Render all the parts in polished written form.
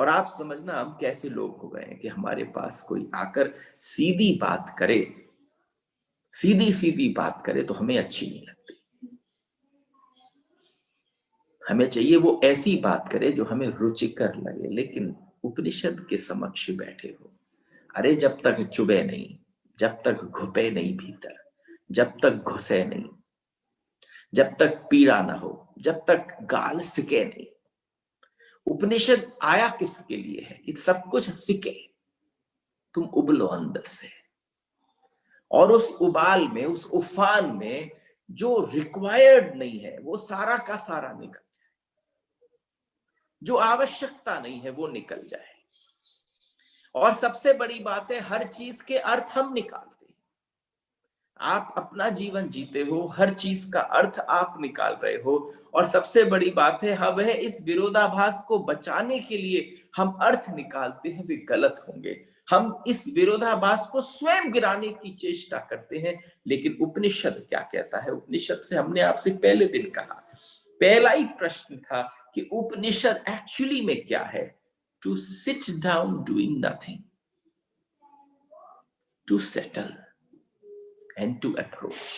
और आप समझना हम कैसे लोग हो गए हैं कि हमारे पास कोई आकर सीधी बात करे, सीधी सीधी बात करे तो हमें अच्छी नहीं लगती। हमें चाहिए वो ऐसी बात करे जो हमें रुचिकर लगे। लेकिन उपनिषद के समक्ष बैठे हो, अरे जब तक चुभे नहीं, जब तक घुपे नहीं भीतर, जब तक घुसे नहीं, जब तक पीड़ा ना हो, जब तक गाल सिके नहीं। उपनिषद आया किसके लिए है कि सब कुछ सिके, तुम उबलो अंदर से, और उस उबाल में, उस उफान में जो रिक्वायर्ड नहीं है वो सारा का सारा निकल जाए, जो आवश्यकता नहीं है वो निकल जाए। और सबसे बड़ी बात है, हर चीज के अर्थ हम निकालते हैं। आप अपना जीवन जीते हो, हर चीज का अर्थ आप निकाल रहे हो, और सबसे बड़ी बात है वह इस विरोधाभास को बचाने के लिए हम अर्थ निकालते हैं वे गलत होंगे। हम इस विरोधाभास को स्वयं गिराने की चेष्टा करते हैं। लेकिन उपनिषद क्या कहता है? उपनिषद से हमने आपसे पहले दिन कहा, पहला ही प्रश्न था कि उपनिषद एक्चुअली में क्या है? To sit down doing nothing, to settle and to approach।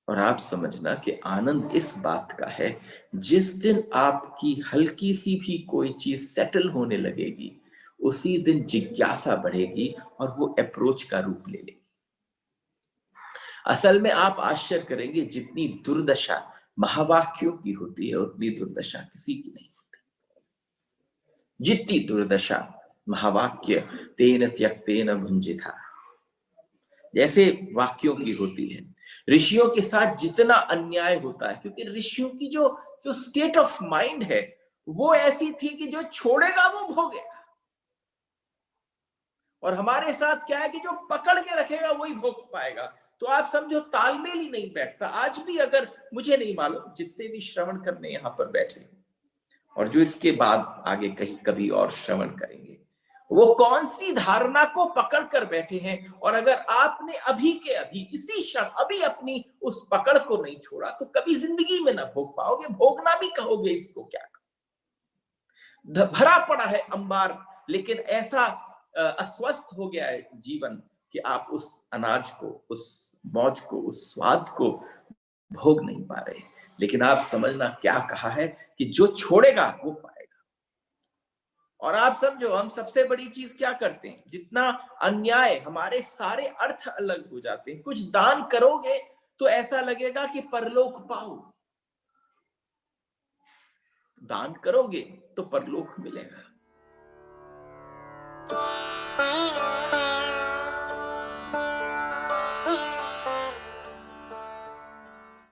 और आप समझना कि आनंद इस बात का है, जिस दिन आपकी हल्की सी भी कोई चीज सेटल होने लगेगी, उसी दिन जिज्ञासा बढ़ेगी और वो अप्रोच का रूप ले लेगी। असल में आप आश्चर्य करेंगे, जितनी दुर्दशा महावाक्यों की होती है उतनी दुर्दशा किसी की नहीं होती। जितनी दुर्दशा महावाक्य तेन त्यक्तेन भुंजिता जैसे वाक्यों की होती है, ऋषियों के साथ जितना अन्याय होता है, क्योंकि ऋषियों की जो जो स्टेट ऑफ माइंड है वो ऐसी थी कि जो छोड़ेगा वो भोगेगा। और हमारे साथ क्या है कि जो पकड़ के रखेगा वही भोग पाएगा। तो आप समझो तालमेल ही नहीं बैठता। आज भी अगर, मुझे नहीं मालूम जितने भी श्रवण करने यहाँ पर बैठे और जो इसके बाद आगे कहीं कभी और श्रवण करेंगे, वो कौन सी धारणा को पकड़ कर बैठे हैं। और अगर आपने अभी के अभी इसी क्षण अभी अपनी उस पकड़ को नहीं छोड़ा तो कभी जिंदगी में ना भोग पाओगे। भोगना भी कहोगे इसको क्या? भरा पड़ा है अंबार, लेकिन ऐसा अस्वस्थ हो गया है जीवन कि आप उस अनाज को, उस मौज को, उस स्वाद को भोग नहीं पा रहे। लेकिन आप समझना क्या कहा है कि जो छोड़ेगा वो पाएगा। और आप समझो, हम सबसे बड़ी चीज क्या करते हैं, जितना अन्याय, हमारे सारे अर्थ अलग हो जाते हैं। कुछ दान करोगे तो ऐसा लगेगा कि परलोक पाओ, दान करोगे तो परलोक मिलेगा।